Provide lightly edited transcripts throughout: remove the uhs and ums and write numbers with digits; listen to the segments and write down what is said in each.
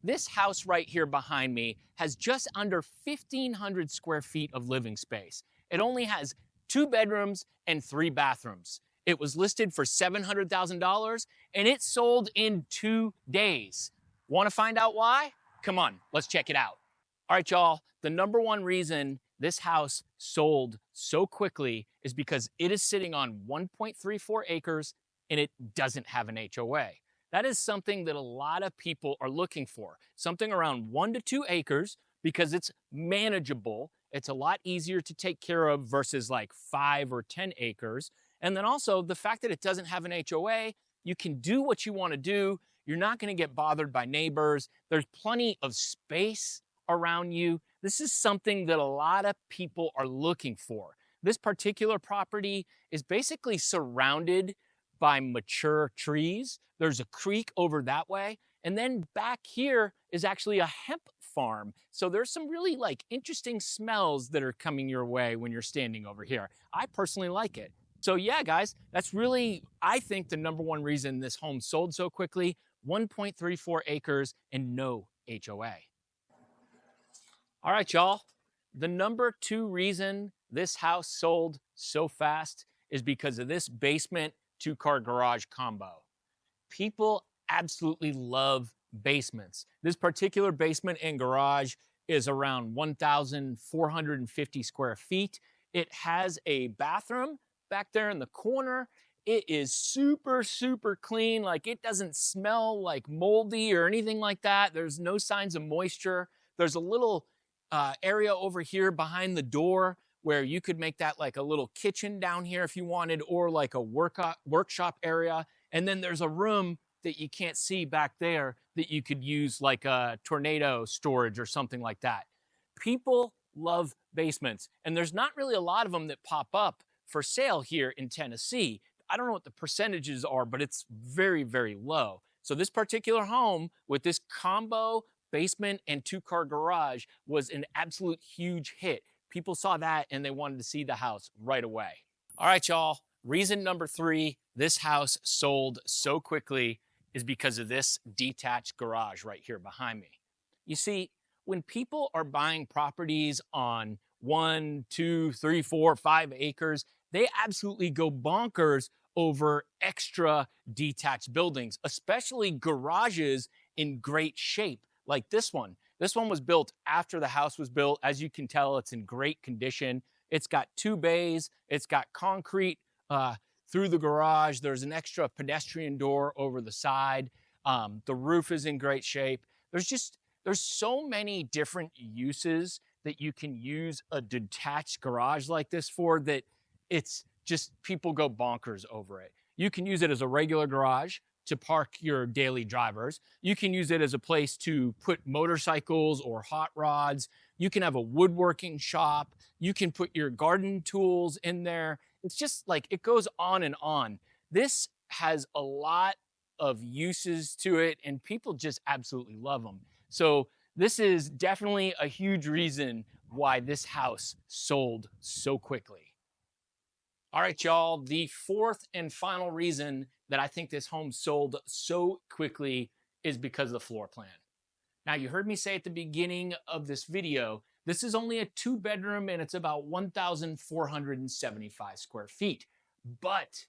This house right here behind me has just under 1,500 square feet of living space. It only has 2 bedrooms and 3 bathrooms. It was listed for $700,000 and it sold in 2 days. Want to find out why? Come on, let's check it out. All right, y'all, the number one reason this house sold so quickly is because it is sitting on 1.34 acres and it doesn't have an HOA. That is something that a lot of people are looking for. Something around 1 to 2 acres because it's manageable. It's a lot easier to take care of versus like 5 or 10 acres. And then also the fact that it doesn't have an HOA, you can do what you want to do. You're not going to get bothered by neighbors. There's plenty of space around you. This is something that a lot of people are looking for. This particular property is basically surrounded by mature trees. There's a creek over that way. And then back here is actually a hemp farm. So there's some really like interesting smells that are coming your way when you're standing over here. I personally like it. So yeah, guys, that's really, I think, the number one reason this home sold so quickly. 1.34 acres and no HOA. All right, y'all. The number 2 reason this house sold so fast is because of this basement 2-car garage combo. People absolutely love basements. This particular basement and garage is around 1,450 square feet. It has a bathroom back there in the corner. It is super, super clean. Like, it doesn't smell like moldy or anything like that. There's no signs of moisture. There's a little area over here behind the door where you could make that like a little kitchen down here if you wanted, or like a workshop area. And then there's a room that you can't see back there that you could use like a tornado storage or something like that. People love basements, and there's not really a lot of them that pop up for sale here in Tennessee. I don't know what the percentages are, but it's very, very low. So this particular home with this combo basement and 2-car garage was an absolute huge hit. People saw that and they wanted to see the house right away. All right, y'all. Reason number 3 this house sold so quickly is because of this detached garage right here behind me. You see, when people are buying properties on 1, 2, 3, 4, 5 acres, they absolutely go bonkers over extra detached buildings, especially garages in great shape like this one. This one was built after the house was built. As you can tell, it's in great condition. It's got 2 bays. It's got concrete through the garage. There's an extra pedestrian door over the side. The roof is in great shape. There's so many different uses that you can use a detached garage like this for, that it's just, people go bonkers over it. You can use it as a regular garage to park your daily drivers. You can use it as a place to put motorcycles or hot rods. You can have a woodworking shop. You can put your garden tools in there. It's just like, it goes on and on. This has a lot of uses to it and people just absolutely love them. So this is definitely a huge reason why this house sold so quickly. All right, y'all, the 4th and final reason that I think this home sold so quickly is because of the floor plan. Now, you heard me say at the beginning of this video, this is only a 2-bedroom and it's about 1,475 square feet, but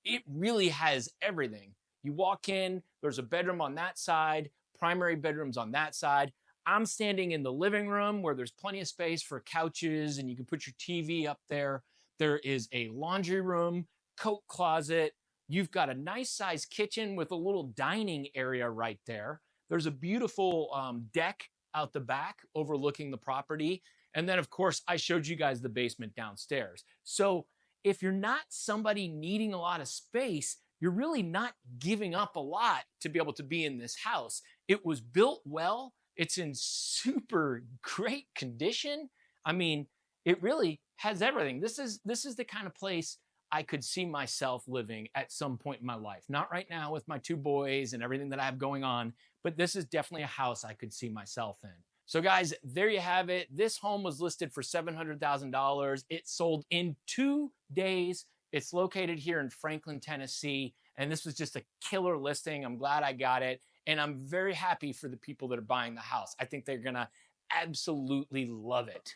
it really has everything. You walk in, there's a bedroom on that side, primary bedrooms on that side. I'm standing in the living room where there's plenty of space for couches and you can put your TV up there. There is a laundry room, coat closet. You've got a nice sized kitchen with a little dining area right there. There's a beautiful deck out the back overlooking the property. And then, of course, I showed you guys the basement downstairs. So if you're not somebody needing a lot of space, you're really not giving up a lot to be able to be in this house. It was built well. It's in super great condition. I mean, it really has everything. This is the kind of place I could see myself living at some point in my life. Not right now with my 2 boys and everything that I have going on, but this is definitely a house I could see myself in. So guys, there you have it. This home was listed for $700,000. It sold in 2 days. It's located here in Franklin, Tennessee, and this was just a killer listing. I'm glad I got it. And I'm very happy for the people that are buying the house. I think they're gonna absolutely love it.